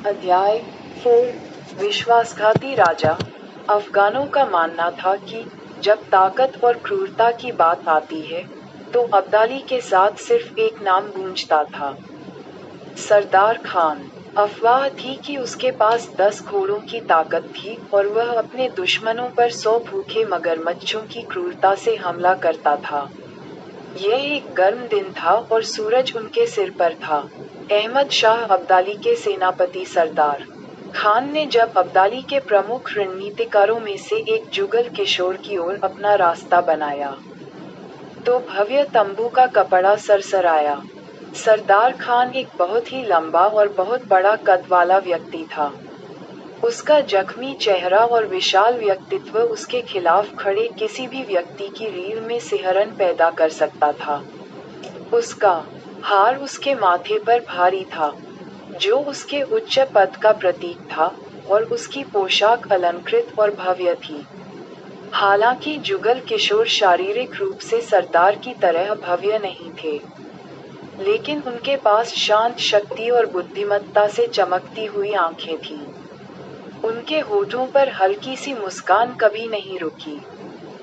अध्याय 4 विश्वासघाती राजा। अफगानों का मानना था कि जब ताकत और क्रूरता की बात आती है तो अब्दाली के साथ सिर्फ एक नाम गूंजता था, सरदार खान। अफवाह थी कि उसके पास 10 घोड़ों की ताकत थी और वह अपने दुश्मनों पर 100 भूखे मगरमच्छों की क्रूरता से हमला करता था। यह एक गर्म दिन था और सूरज उनके सिर पर था। अहमद शाह अब्दाली के सेनापति सरदार खान ने जब अब्दाली के प्रमुख रणनीतिकारों में से एक जुगल किशोर की ओर अपना रास्ता बनाया तो भव्य तंबू का कपड़ा सरसराया। सरदार खान एक बहुत ही लंबा और बहुत बड़ा कद वाला व्यक्ति था। उसका जख्मी चेहरा और विशाल व्यक्तित्व उसके खिलाफ खड़े किसी भी व्यक्ति की रीढ़ में सिहरन पैदा कर सकता था। उसका हार उसके माथे पर भारी था, जो उसके उच्च पद का प्रतीक था, और उसकी पोशाक अलंकृत और भव्य थी। हालांकि जुगल किशोर शारीरिक रूप से सरदार की तरह भव्य नहीं थे, लेकिन उनके पास शांत शक्ति और बुद्धिमत्ता से चमकती हुई आंखें थीं। उनके होठों पर हल्की सी मुस्कान कभी नहीं रुकी,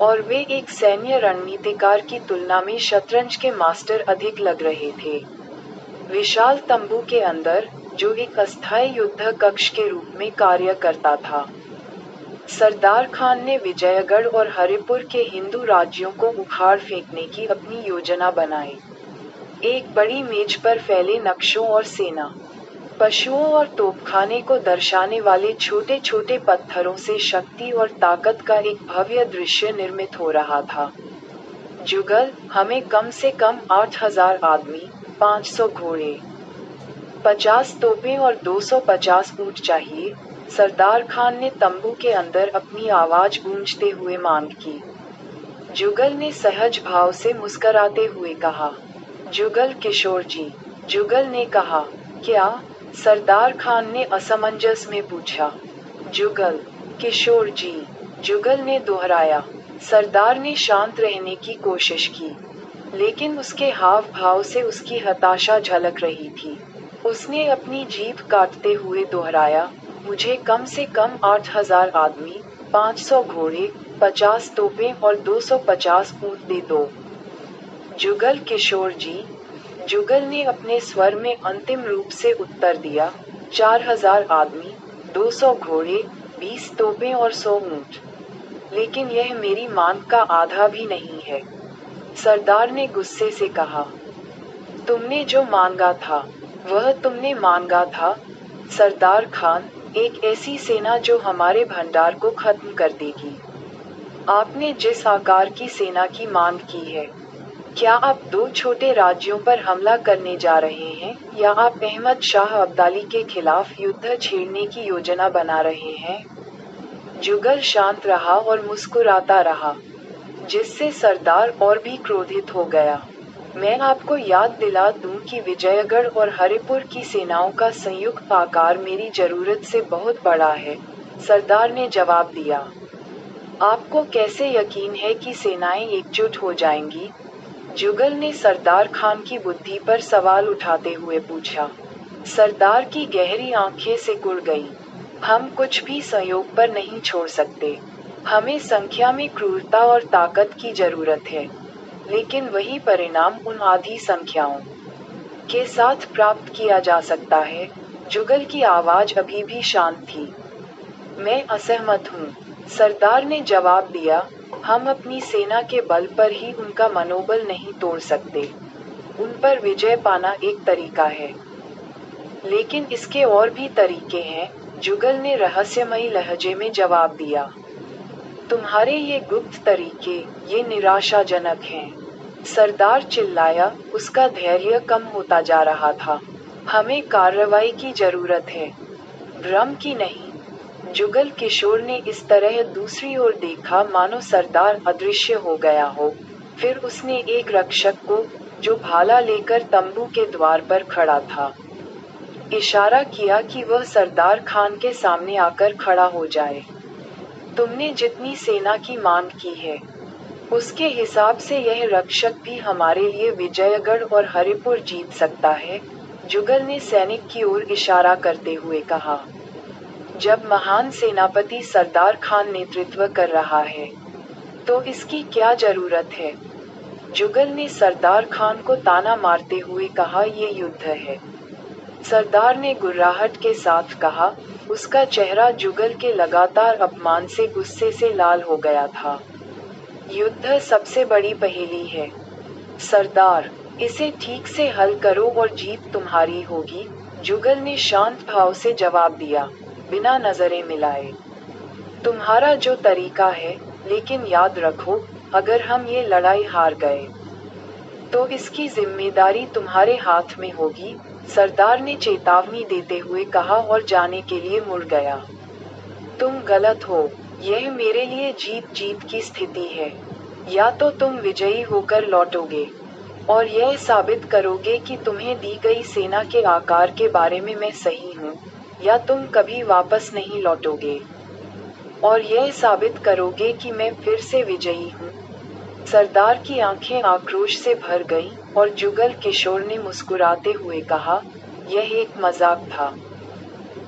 और वे एक सैन्य रणनीतिकार की तुलना में शतरंज के मास्टर अधिक लग रहे थे। विशाल तंबू के अंदर, जो एक अस्थायी युद्ध कक्ष के रूप में कार्य करता था, सरदार खान ने विजयगढ़ और हरिपुर के हिंदू राज्यों को उखाड़ फेंकने की अपनी योजना बनाई। एक बड़ी मेज पर फैले नक्शों और सेना, पशुओं और तोपखाने को दर्शाने वाले छोटे छोटे पत्थरों से शक्ति और ताकत का एक भव्य दृश्य निर्मित हो रहा था। जुगल, हमें कम से कम 8000 आदमी, 500 घोड़े, 50 तोपें और 250 ऊंट चाहिए। सरदार खान ने तंबू के अंदर अपनी आवाज गूंजते हुए मांग की। जुगल ने सहज भाव से मुस्कराते हुए कहा, जुगल किशोर जी। जुगल ने कहा, क्या? सरदार खान ने असमंजस में पूछा। जुगल किशोर जी, जुगल ने दोहराया। सरदार ने शांत रहने की कोशिश की, लेकिन उसके हाव भाव से उसकी हताशा झलक रही थी। उसने अपनी जीभ काटते हुए दोहराया, मुझे कम से कम 8000 आदमी, 500 घोड़े, 50 तोपें और 250 ऊंट दे दो। जुगल किशोर जी, जुगल ने अपने स्वर में अंतिम रूप से उत्तर दिया, 4000 आदमी, 200 घोड़े, 20 तोपें और 100 ऊंट। लेकिन यह मेरी मांग का आधा भी नहीं है, सरदार ने गुस्से से कहा। तुमने जो मांगा था, वह तुमने मांगा था, सरदार खान, एक ऐसी सेना जो हमारे भंडार को खत्म कर देगी। आपने जिस आकार की सेना की मांग की है, क्या आप 2 छोटे राज्यों पर हमला करने जा रहे हैं, या आप अहमद शाह अब्दाली के खिलाफ युद्ध छेड़ने की योजना बना रहे हैं? जुगल शांत रहा और मुस्कुराता रहा, जिससे सरदार और भी क्रोधित हो गया। मैं आपको याद दिला दूं कि विजयगढ़ और हरिपुर की सेनाओं का संयुक्त आकार मेरी जरूरत से बहुत बड़ा है, सरदार ने जवाब दिया। आपको कैसे यकीन है कि सेनाएं एकजुट हो जाएंगी? जुगल ने सरदार खान की बुद्धि पर सवाल उठाते हुए पूछा। सरदार की गहरी आंखें सिकुड़ गईं। हम कुछ भी संयोग पर नहीं छोड़ सकते। हमें संख्या में क्रूरता और ताकत की जरूरत है, लेकिन वही परिणाम उन आधी संख्याओं के साथ प्राप्त किया जा सकता है। जुगल की आवाज अभी भी शांत थी। मैं असहमत हूँ, सरदार ने जवाब दिया। हम अपनी सेना के बल पर ही उनका मनोबल नहीं तोड़ सकते। उन पर विजय पाना एक तरीका है, लेकिन इसके और भी तरीके हैं, जुगल ने रहस्यमयी लहजे में जवाब दिया। तुम्हारे ये गुप्त तरीके, ये निराशाजनक हैं, सरदार चिल्लाया। उसका धैर्य कम होता जा रहा था। हमें कार्रवाई की जरूरत है, भ्रम की नहीं। जुगल किशोर ने इस तरह दूसरी ओर देखा मानो सरदार अदृश्य हो गया हो। फिर उसने एक रक्षक को, जो भाला लेकर तंबू के द्वार पर खड़ा था, इशारा किया कि वह सरदार खान के सामने आकर खड़ा हो जाए। तुमने जितनी सेना की मांग की है, उसके हिसाब से यह रक्षक भी हमारे लिए विजयगढ़ और हरिपुर जीत सकता है, जुगल ने सैनिक की ओर इशारा करते हुए कहा। जब महान सेनापति सरदार खान नेतृत्व कर रहा है, तो इसकी क्या जरूरत है? जुगल ने सरदार खान को ताना मारते हुए कहा, ये युद्ध है। सरदार ने गुर्राहट के साथ कहा। उसका चेहरा जुगल के लगातार अपमान से गुस्से से लाल हो गया था। युद्ध सबसे बड़ी पहेली है सरदार, इसे ठीक से हल करो और जीत तुम्हारी होगी, जुगल ने शांत भाव से जवाब दिया, बिना नजरें मिलाए। तुम्हारा जो तरीका है, लेकिन याद रखो, अगर हम ये लड़ाई हार गए, तो इसकी जिम्मेदारी तुम्हारे हाथ में होगी, सरदार ने चेतावनी देते हुए कहा और जाने के लिए मुड़ गया। तुम गलत हो, यह मेरे लिए जीत जीत की स्थिति है। या तो तुम विजयी होकर लौटोगे और यह साबित करोगे कि तुम्हें दी गई सेना के आकार के बारे में मैं सही हूँ, या तुम कभी वापस नहीं लौटोगे और यह साबित करोगे कि मैं फिर से विजयी हूँ। सरदार की आंखें आक्रोश से भर गईं और जुगल किशोर ने मुस्कुराते हुए कहा, यह एक मजाक था।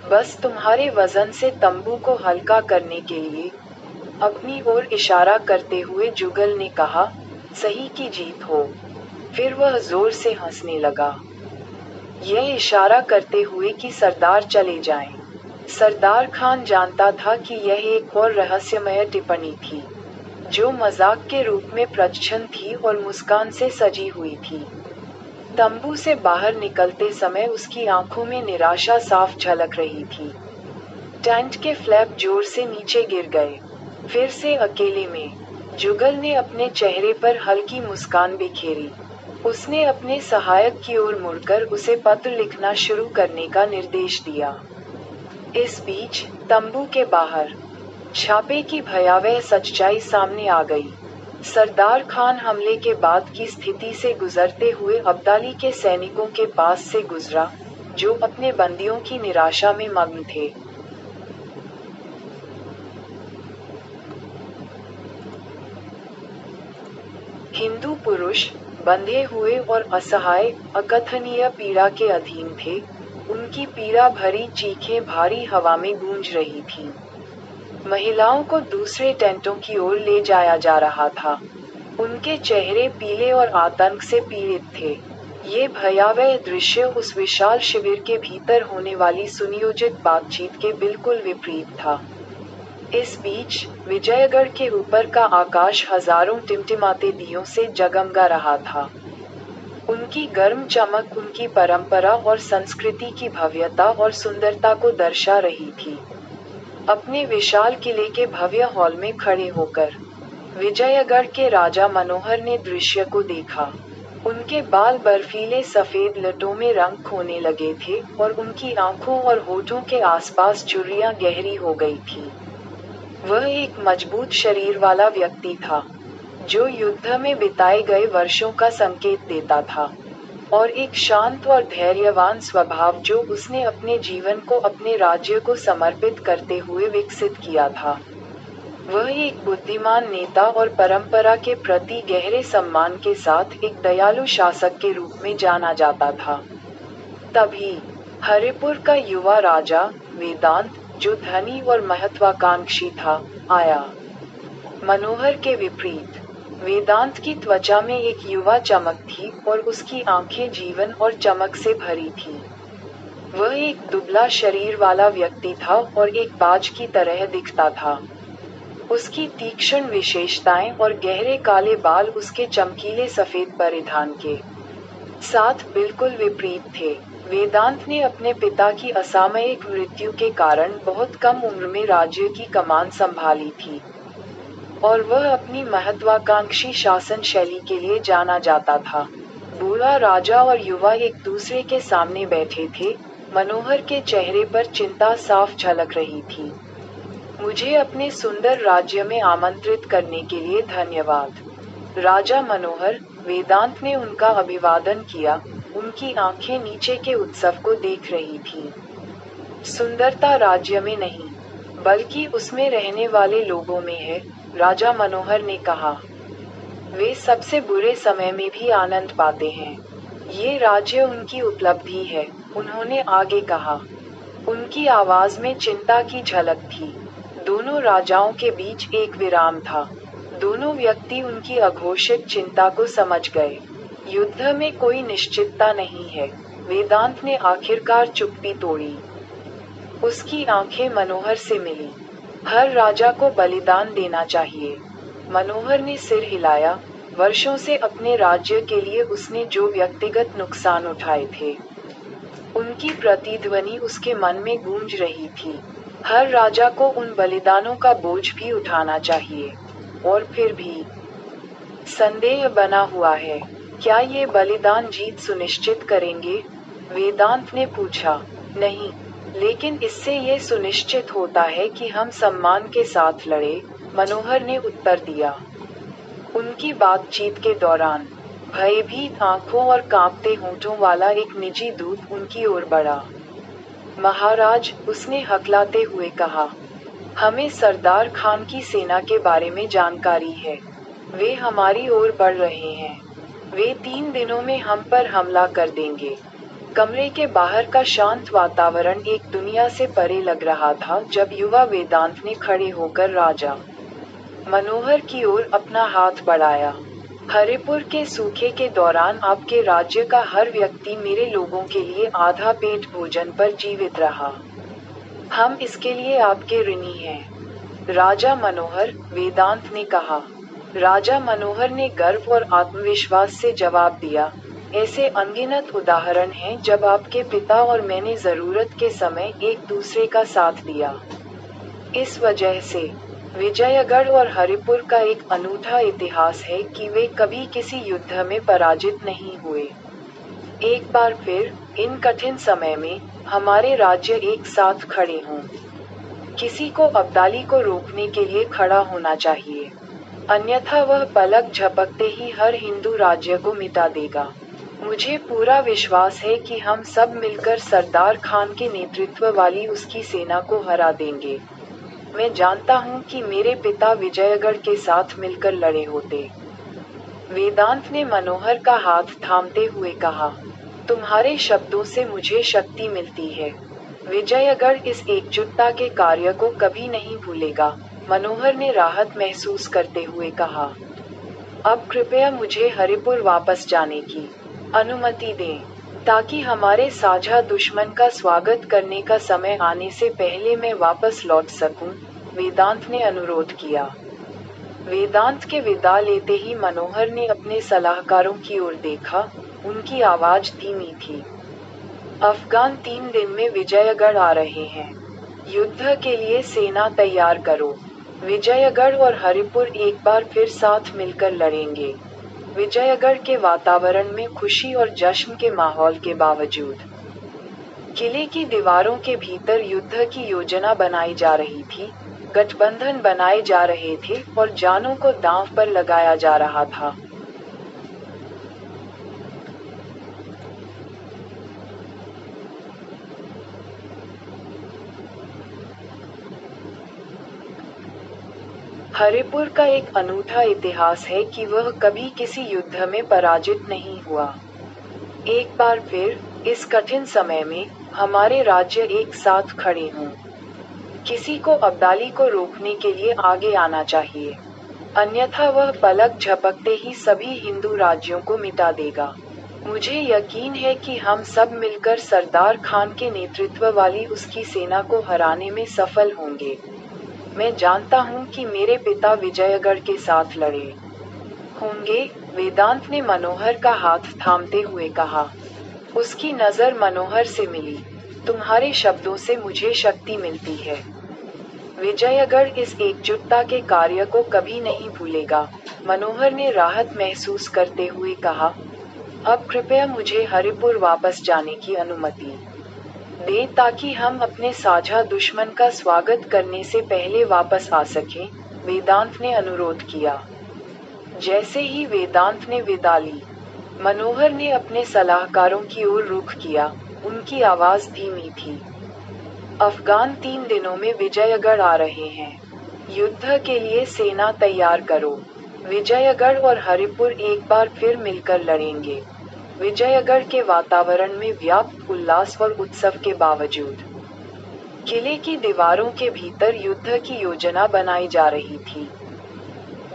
बस तुम्हारे वजन से तंबू को हल्का करने के लिए। अपनी ओर इशारा करते हुए जुगल ने कहा, सही की जीत हो। फिर वह जोर से हंसने लगा, यह इशारा करते हुए कि सरदार चले जाएं। सरदार खान जानता था कि यह एक और रहस्यमय टिप्पणी थी, जो मजाक के रूप में प्रच्छन्न थी और मुस्कान से सजी हुई थी। तंबू से बाहर निकलते समय उसकी आंखों में निराशा साफ झलक रही थी। टेंट के फ्लैप जोर से नीचे गिर गए। फिर से अकेले में जुगल ने अपने चेहरे पर हल्की मुस्कान बिखेरी। उसने अपने सहायक की ओर मुड़कर उसे पत्र लिखना शुरू करने का निर्देश दिया। इस बीच तंबू के बाहर छापे की भयावह सच्चाई सामने आ गई। सरदार खान हमले के बाद की स्थिति से गुजरते हुए अब्दाली के सैनिकों के पास से गुजरा, जो अपने बंदियों की निराशा में मग्न थे। हिंदू पुरुष बंधे हुए और असहाय, अकथनीय पीड़ा के अधीन थे। उनकी पीड़ा भरी चीखें भारी हवा में गूंज रही थीं। महिलाओं को दूसरे टेंटों की ओर ले जाया जा रहा था। उनके चेहरे पीले और आतंक से पीड़ित थे। ये भयावह दृश्य उस विशाल शिविर के भीतर होने वाली सुनियोजित बातचीत के बिल्कुल विपरीत था। इस बीच विजयगढ़ के ऊपर का आकाश हजारों टिमटिमाते दियों से जगमगा रहा था। उनकी गर्म चमक उनकी परंपरा और संस्कृति की भव्यता और सुंदरता को दर्शा रही थी। अपने विशाल किले के भव्य हॉल में खड़े होकर विजयगढ़ के राजा मनोहर ने दृश्य को देखा। उनके बाल बर्फीले सफेद लटों में रंग खोने लगे थे और उनकी आंखों और होठों के आसपास झुर्रियां गहरी हो गई थी। वह एक मजबूत शरीर वाला व्यक्ति था, जो युद्ध में बिताए गए वर्षों का संकेत देता था, और एक शांत और धैर्यवान स्वभाव जो उसने अपने जीवन को अपने राज्य को समर्पित करते हुए विकसित किया था। वह एक बुद्धिमान नेता और परंपरा के प्रति गहरे सम्मान के साथ एक दयालु शासक के रूप में जाना जाता था। तभी हरिपुर का युवा राजा वेदांत, जो धनी और महत्वाकांक्षी था, आया। मनोहर के विपरीत वेदांत की त्वचा में एक युवा चमक थी और उसकी आंखें जीवन और चमक से भरी थीं। वह एक दुबला शरीर वाला व्यक्ति था और एक बाज की तरह दिखता था। उसकी तीक्ष्ण विशेषताएं और गहरे काले बाल उसके चमकीले सफेद परिधान के साथ बिल्कुल विपरीत थे। वेदांत ने अपने पिता की असामयिक मृत्यु के कारण बहुत कम उम्र में राज्य की कमान संभाली थी, और वह अपनी महत्वाकांक्षी शासन शैली के लिए जाना जाता था। बूढ़ा राजा और युवा एक दूसरे के सामने बैठे थे। मनोहर के चेहरे पर चिंता साफ झलक रही थी। मुझे अपने सुंदर राज्य में आमंत्रित करने के लिए धन्यवाद, राजा मनोहर। वेदांत ने उनका अभिवादन किया। उनकी आंखें नीचे के उत्सव को देख रही थीं। सुंदरता राज्य में नहीं, बल्कि उसमें रहने वाले लोगों में है, राजा मनोहर ने कहा। वे सबसे बुरे समय में भी आनंद पाते हैं। ये राज्य उनकी उपलब्धि है, उन्होंने आगे कहा। उनकी आवाज में चिंता की झलक थी। दोनों राजाओं के बीच एक विराम था। दोनों व्यक्ति उनकी अघोषित चिंता को समझ गए। युद्ध में कोई निश्चितता नहीं है, वेदांत ने आखिरकार चुप्पी तोड़ी। उसकी आंखें मनोहर से मिली। हर राजा को बलिदान देना चाहिए। मनोहर ने सिर हिलाया। वर्षों से अपने राज्य के लिए उसने जो व्यक्तिगत नुकसान उठाए थे, उनकी प्रतिध्वनि उसके मन में गूंज रही थी। हर राजा को उन बलिदानों का बोझ भी उठाना चाहिए। और फिर भी संदेह बना हुआ है, क्या ये बलिदान जीत सुनिश्चित करेंगे? वेदांत ने पूछा। नहीं, लेकिन इससे ये सुनिश्चित होता है कि हम सम्मान के साथ लड़े, मनोहर ने उत्तर दिया। उनकी बातचीत के दौरान भयभीत आंखों और कांपते होंठों वाला एक निजी दूत उनकी ओर बढ़ा। महाराज, उसने हकलाते हुए कहा, हमें सरदार खान की सेना के बारे में जानकारी है। वे हमारी ओर बढ़ रहे हैं। वे 3 दिनों में हम पर हमला कर देंगे। कमरे के बाहर का शांत वातावरण एक दुनिया से परे लग रहा था जब युवा वेदांत ने खड़े होकर राजा मनोहर की ओर अपना हाथ बढ़ाया। हरिपुर के सूखे के दौरान आपके राज्य का हर व्यक्ति मेरे लोगों के लिए आधा पेट भोजन पर जीवित रहा। हम इसके लिए आपके ऋणी हैं। राजा मनोहर, वेदांत ने कहा। राजा मनोहर ने गर्व और आत्मविश्वास से जवाब दिया, ऐसे अनगिनत उदाहरण हैं जब आपके पिता और मैंने जरूरत के समय एक दूसरे का साथ दिया। इस वजह से विजयगढ़ और हरिपुर का एक अनूठा इतिहास है कि वे कभी किसी युद्ध में पराजित नहीं हुए। एक बार फिर, इन कठिन समय में, हमारे राज्य एक साथ खड़े हों। किसी को अब्दाली को रोकने के लिए खड़ा होना चाहिए, अन्यथा वह पलक झपकते ही हर हिंदू राज्य को मिटा देगा। मुझे पूरा विश्वास है कि हम सब मिलकर सरदार खान के नेतृत्व वाली उसकी सेना को हरा देंगे। मैं जानता हूँ कि मेरे पिता विजयगढ़ के साथ मिलकर लड़े होते। वेदांत ने मनोहर का हाथ थामते हुए कहा, तुम्हारे शब्दों से मुझे शक्ति मिलती है। विजयगढ़ इस एकजुटता के कार्य को कभी नहीं भूलेगा, मनोहर ने राहत महसूस करते हुए कहा। अब कृपया मुझे हरिपुर वापस जाने की अनुमति दें, ताकि हमारे साझा दुश्मन का स्वागत करने का समय आने से पहले मैं वापस लौट सकूं, वेदांत ने अनुरोध किया। वेदांत के विदा लेते ही मनोहर ने अपने सलाहकारों की ओर देखा। उनकी आवाज धीमी थी। अफगान 3 दिन में विजयगढ़ आ रहे हैं। युद्ध के लिए सेना तैयार करो। विजयगढ़ और हरिपुर एक बार फिर साथ मिलकर लड़ेंगे। विजयगढ़ के वातावरण में खुशी और जश्न के माहौल के बावजूद किले की दीवारों के भीतर युद्ध की योजना बनाई जा रही थी, गठबंधन बनाए जा रहे थे और जानों को दांव पर लगाया जा रहा था। हरिपुर का एक अनूठा इतिहास है कि वह कभी किसी युद्ध में पराजित नहीं हुआ। एक बार फिर, इस कठिन समय में, हमारे राज्य एक साथ खड़े हों। किसी को अब्दाली को रोकने के लिए आगे आना चाहिए, अन्यथा वह पलक झपकते ही सभी हिंदू राज्यों को मिटा देगा। मुझे यकीन है कि हम सब मिलकर सरदार खान के नेतृत्व वाली उसकी सेना को हराने में सफल होंगे। मैं जानता हूँ कि मेरे पिता विजयगढ़ के साथ लड़े होंगे, वेदांत ने मनोहर का हाथ थामते हुए कहा। उसकी नजर मनोहर से मिली। तुम्हारे शब्दों से मुझे शक्ति मिलती है। विजयगढ़ इस एकजुटता के कार्य को कभी नहीं भूलेगा, मनोहर ने राहत महसूस करते हुए कहा। अब कृपया मुझे हरिपुर वापस जाने की अनुमति दें, ताकि हम अपने साझा दुश्मन का स्वागत करने से पहले वापस आ सकें, वेदांत ने अनुरोध किया। जैसे ही वेदांत ने विदा ली, मनोहर ने अपने सलाहकारों की ओर रुख किया। उनकी आवाज धीमी थी। अफगान 3 दिनों में विजयगढ़ आ रहे हैं। युद्ध के लिए सेना तैयार करो। विजयगढ़ और हरिपुर एक बार फिर मिलकर लड़ेंगे। विजयगढ़ के वातावरण में व्याप्त उल्लास और उत्सव के बावजूद किले की दीवारों के भीतर युद्ध की योजना बनाई जा रही थी।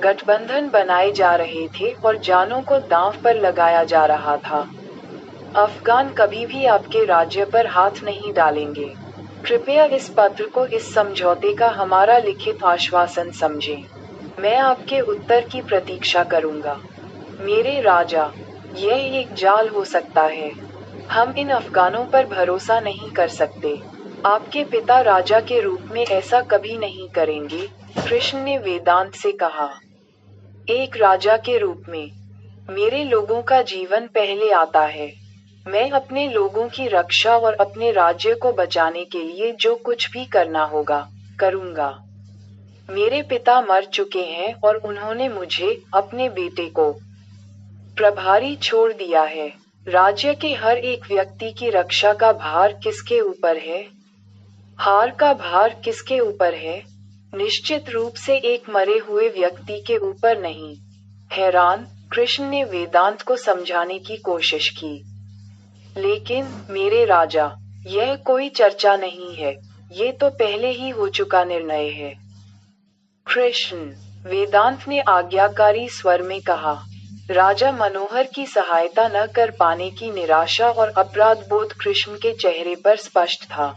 गठबंधन बनाए जा रहे थे और जानों को दांव पर लगाया जा रहा था। अफगान कभी भी आपके राज्य पर हाथ नहीं डालेंगे। कृपया इस पत्र को इस समझौते का हमारा लिखित आश्वासन समझें। मैं आपके उत्तर की प्रतीक्षा करूंगा। मेरे राजा, यह एक जाल हो सकता है। हम इन अफगानों पर भरोसा नहीं कर सकते। आपके पिता राजा के रूप में ऐसा कभी नहीं करेंगे, कृष्ण ने वेदांत से कहा। एक राजा के रूप में मेरे लोगों का जीवन पहले आता है। मैं अपने लोगों की रक्षा और अपने राज्य को बचाने के लिए जो कुछ भी करना होगा, करूंगा। मेरे पिता मर चुके हैं और उन्होंने मुझे, अपने बेटे को, प्रभारी छोड़ दिया है। राज्य के हर एक व्यक्ति की रक्षा का भार किसके ऊपर है? हार का भार किसके ऊपर है? निश्चित रूप से एक मरे हुए व्यक्ति के ऊपर नहीं। हैरान, कृष्ण ने वेदांत को समझाने की कोशिश की। लेकिन मेरे राजा, यह कोई चर्चा नहीं है, ये तो पहले ही हो चुका निर्णय है। कृष्ण, वेदांत ने आज्ञाकारी स्वर में कहा। राजा मनोहर की सहायता न कर पाने की निराशा और अपराध बोध कृष्ण के चेहरे पर स्पष्ट था।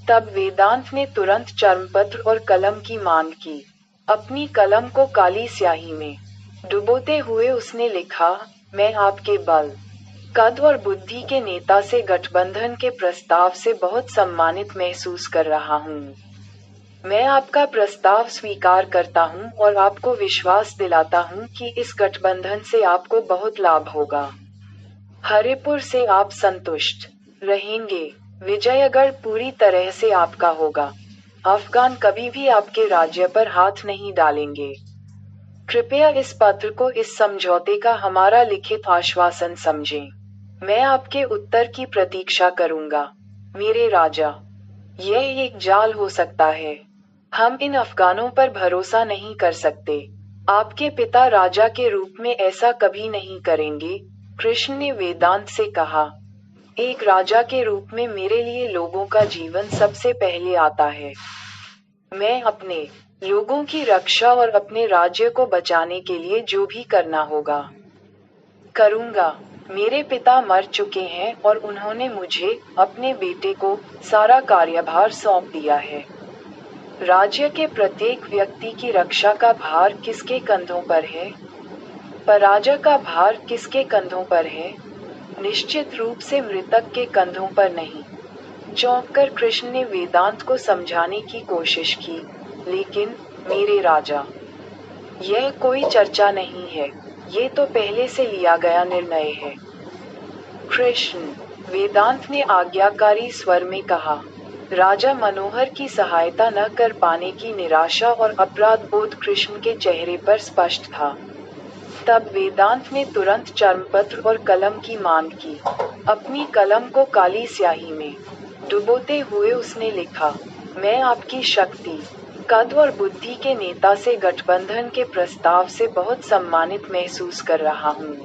तब वेदांत ने तुरंत चर्मपत्र और कलम की मांग की। अपनी कलम को काली स्याही में डुबोते हुए उसने लिखा, मैं आपके बल, कद और बुद्धि के नेता से गठबंधन के प्रस्ताव से बहुत सम्मानित महसूस कर रहा हूँ। मैं आपका प्रस्ताव स्वीकार करता हूँ और आपको विश्वास दिलाता हूँ कि इस गठबंधन से आपको बहुत लाभ होगा। हरिपुर से आप संतुष्ट रहेंगे। विजयगढ़ पूरी तरह से आपका होगा। अफगान कभी भी आपके राज्य पर हाथ नहीं डालेंगे। कृपया इस पत्र को इस समझौते का हमारा लिखित आश्वासन समझें। मैं आपके उत्तर की प्रतीक्षा करूंगा। मेरे राजा, यह एक जाल हो सकता है। हम इन अफगानों पर भरोसा नहीं कर सकते। आपके पिता राजा के रूप में ऐसा कभी नहीं करेंगे, कृष्ण ने वेदांत से कहा। एक राजा के रूप में मेरे लिए लोगों का जीवन सबसे पहले आता है। मैं अपने लोगों की रक्षा और अपने राज्य को बचाने के लिए जो भी करना होगा, करूंगा। मेरे पिता मर चुके हैं और उन्होंने मुझे, अपने बेटे को, सारा कार्यभार सौंप दिया है। राज्य के प्रत्येक व्यक्ति की रक्षा का भार किसके कंधों पर है? पराजय का भार किसके कंधों पर है? निश्चित रूप से मृतक के कंधों पर नहीं। चौंककर कृष्ण ने वेदांत को समझाने की कोशिश की, लेकिन मेरे राजा, यह कोई चर्चा नहीं है, ये तो पहले से लिया गया निर्णय है। कृष्ण, वेदांत ने आज्ञाकारी स्वर में कहा। राजा मनोहर की सहायता न कर पाने की निराशा और अपराध बोध कृष्ण के चेहरे पर स्पष्ट था। तब वेदांत ने तुरंत चर्मपत्र और कलम की मांग की। अपनी कलम को काली स्याही में डुबोते हुए उसने लिखा, मैं आपकी शक्ति, कद और बुद्धि के नेता से गठबंधन के प्रस्ताव से बहुत सम्मानित महसूस कर रहा हूँ।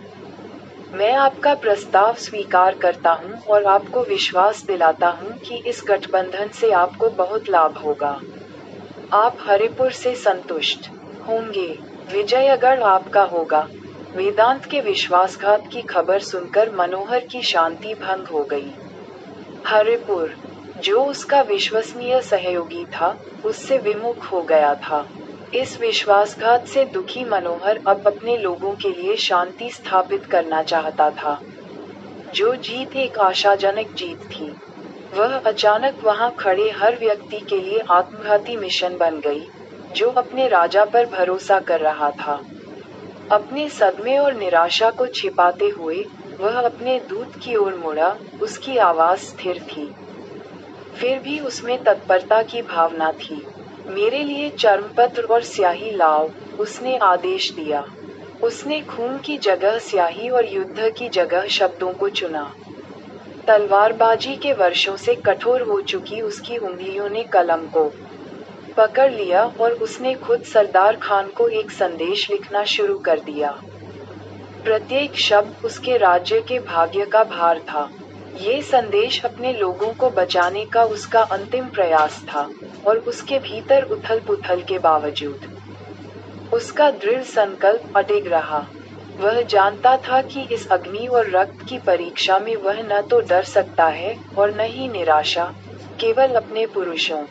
मैं आपका प्रस्ताव स्वीकार करता हूँ और आपको विश्वास दिलाता हूँ कि इस गठबंधन से आपको बहुत लाभ होगा। आप हरिपुर से संतुष्ट होंगे। विजयगढ़ आपका होगा। वेदांत के विश्वासघात की खबर सुनकर मनोहर की शांति भंग हो गई। हरिपुर, जो उसका विश्वसनीय सहयोगी था, उससे विमुख हो गया था। इस विश्वासघात से दुखी मनोहर अब अपने लोगों के लिए शांति स्थापित करना चाहता था। जो जीत एक आशाजनक जीत थी, वह अचानक वहां खड़े हर व्यक्ति के लिए आत्मघाती मिशन बन गई, जो अपने राजा पर भरोसा कर रहा था। अपने सदमे और निराशा को छिपाते हुए वह अपने दूत की ओर मुड़ा। उसकी आवाज स्थिर थी, फिर भी उसमें तत्परता की भावना थी। मेरे लिए चर्मपत्र और स्याही लाओ, उसने आदेश दिया। उसने खून की जगह स्याही और युद्ध की जगह शब्दों को चुना। तलवारबाजी के वर्षों से कठोर हो चुकी उसकी उंगलियों ने कलम को पकड़ लिया और उसने खुद सरदार खान को एक संदेश लिखना शुरू कर दिया। प्रत्येक शब्द उसके राज्य के भाग्य का भार था। ये संदेश अपने लोगों को बचाने का उसका अंतिम प्रयास था, और उसके भीतर उथल-पुथल के बावजूद उसका दृढ़ संकल्प अडिग रहा। वह जानता था कि इस अग्नि और रक्त की परीक्षा में वह न तो डर सकता है और न ही निराशा, केवल अपने पुरुषों,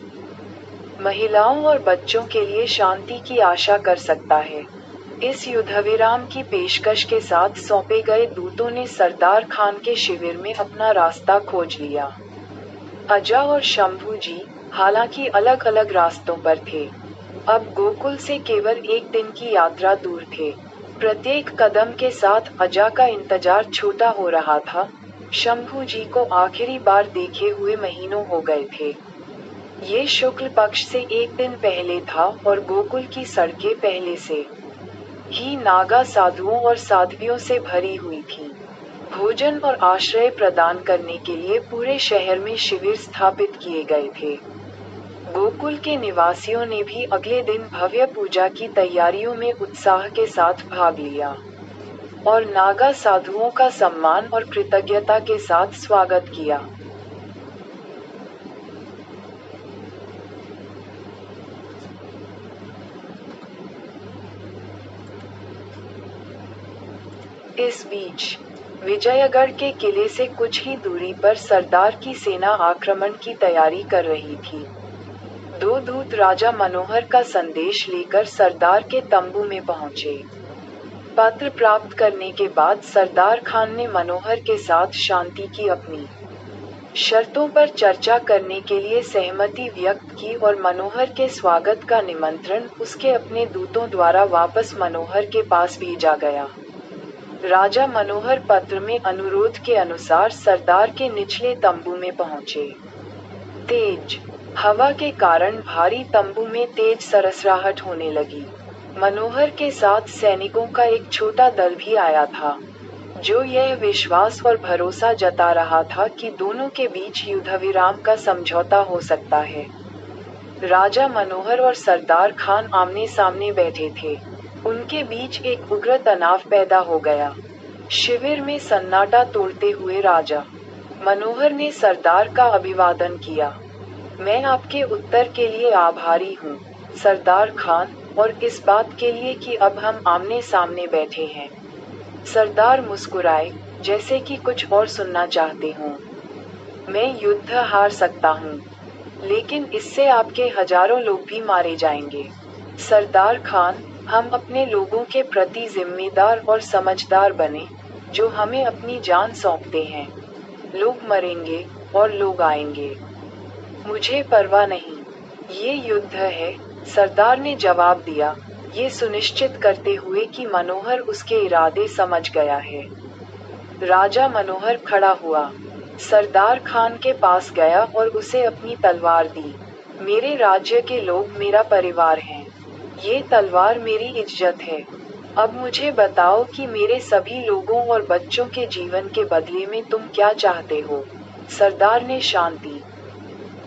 महिलाओं और बच्चों के लिए शांति की आशा कर सकता है। इस युद्धविराम की पेशकश के साथ सौंपे गए दूतों ने सरदार खान के शिविर में अपना रास्ता खोज लिया। अजा और शंभू जी, हालांकि अलग अलग रास्तों पर थे, अब गोकुल से केवल एक दिन की यात्रा दूर थे। प्रत्येक कदम के साथ अजा का इंतजार छोटा हो रहा था। शंभू जी को आखिरी बार देखे हुए महीनों हो गए थे। ये शुक्ल पक्ष से एक दिन पहले था और गोकुल की सड़कें पहले से ही नागा साधुओं और साध्वियों से भरी हुई थीं। भोजन और आश्रय प्रदान करने के लिए पूरे शहर में शिविर स्थापित किए गए थे। गोकुल के निवासियों ने भी अगले दिन भव्य पूजा की तैयारियों में उत्साह के साथ भाग लिया और नागा साधुओं का सम्मान और कृतज्ञता के साथ स्वागत किया। इस बीच विजयगढ़ के किले से कुछ ही दूरी पर सरदार की सेना आक्रमण की तैयारी कर रही थी। दो दूत राजा मनोहर का संदेश लेकर सरदार के तंबू में पहुंचे। पत्र प्राप्त करने के बाद सरदार खान ने मनोहर के साथ शांति की अपनी शर्तों पर चर्चा करने के लिए सहमति व्यक्त की और मनोहर के स्वागत का निमंत्रण उसके अपने दूतों द्वारा वापस मनोहर के पास भेजा गया। राजा मनोहर पत्र में अनुरोध के अनुसार सरदार के निचले तंबू में पहुंचे। तेज हवा के कारण भारी तंबू में तेज सरसराहट होने लगी। मनोहर के साथ सैनिकों का एक छोटा दल भी आया था, जो यह विश्वास और भरोसा जता रहा था कि दोनों के बीच युद्धविराम का समझौता हो सकता है। राजा मनोहर और सरदार खान आमने सामने बैठे थे। उनके बीच एक उग्र तनाव पैदा हो गया। शिविर में सन्नाटा तोड़ते हुए राजा मनोहर ने सरदार का अभिवादन किया। मैं आपके उत्तर के लिए आभारी हूँ, सरदार खान, और इस बात के लिए कि अब हम आमने सामने बैठे हैं। सरदार मुस्कुराए, जैसे कि कुछ और सुनना चाहते हों। मैं युद्ध हार सकता हूँ, लेकिन इससे आपके हजारों लोग भी मारे जाएंगे। सरदार खान, हम अपने लोगों के प्रति जिम्मेदार और समझदार बने, जो हमें अपनी जान सौंपते हैं। लोग मरेंगे और लोग आएंगे, मुझे परवाह नहीं। ये युद्ध है, सरदार ने जवाब दिया, ये सुनिश्चित करते हुए कि मनोहर उसके इरादे समझ गया है। राजा मनोहर खड़ा हुआ, सरदार खान के पास गया और उसे अपनी तलवार दी। मेरे राज्य के लोग मेरा परिवार हैं। ये तलवार मेरी इज्जत है। अब मुझे बताओ कि मेरे सभी लोगों और बच्चों के जीवन के बदले में तुम क्या चाहते हो। सरदार ने शांति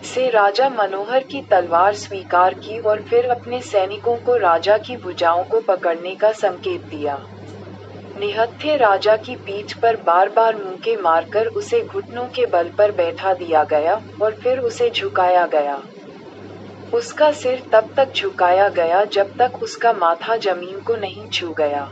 से राजा मनोहर की तलवार स्वीकार की और फिर अपने सैनिकों को राजा की भुजाओं को पकड़ने का संकेत दिया। निहत्थे राजा की पीठ पर बार बार मुक्के मारकर उसे घुटनों के बल पर बैठा दिया गया और फिर उसे झुकाया गया। उसका सिर तब तक झुकाया गया जब तक उसका माथा जमीन को नहीं छू गया।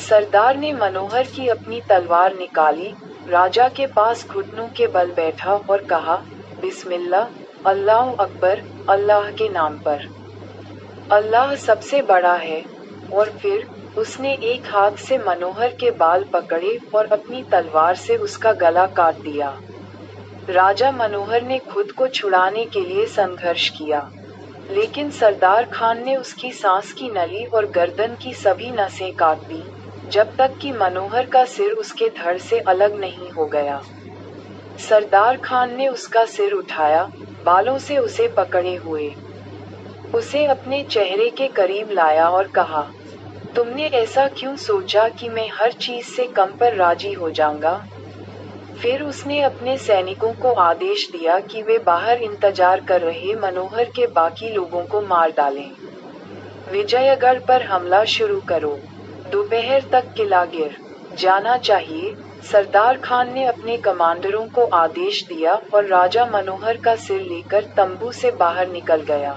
सरदार ने मनोहर की अपनी तलवार निकाली, राजा के पास घुटनों के बल बैठा और कहा, बिस्मिल्लाह, अल्लाह अकबर, अल्लाह के नाम पर। अल्लाह सबसे बड़ा है। और फिर उसने एक हाथ से मनोहर के बाल पकड़े और अपनी तलवार से उसका गला काट दिया। राजा मनोहर ने खुद को छुड़ाने के लिए संघर्ष किया, लेकिन सरदार खान ने उसकी सांस की नली और गर्दन की सभी नसें काट दी, जब तक कि मनोहर का सिर उसके धड़ से अलग नहीं हो गया। सरदार खान ने उसका सिर उठाया, बालों से उसे पकड़े हुए उसे अपने चेहरे के करीब लाया और कहा, तुमने ऐसा क्यों सोचा कि मैं हर चीज से कम पर राजी हो जाऊंगा? फिर उसने अपने सैनिकों को आदेश दिया कि वे बाहर इंतजार कर रहे मनोहर के बाकी लोगों को मार डालें। विजयगढ़ पर हमला शुरू करो। दोपहर तक किला गिर जाना चाहिए, सरदार खान ने अपने कमांडरों को आदेश दिया और राजा मनोहर का सिर लेकर तंबू से बाहर निकल गया।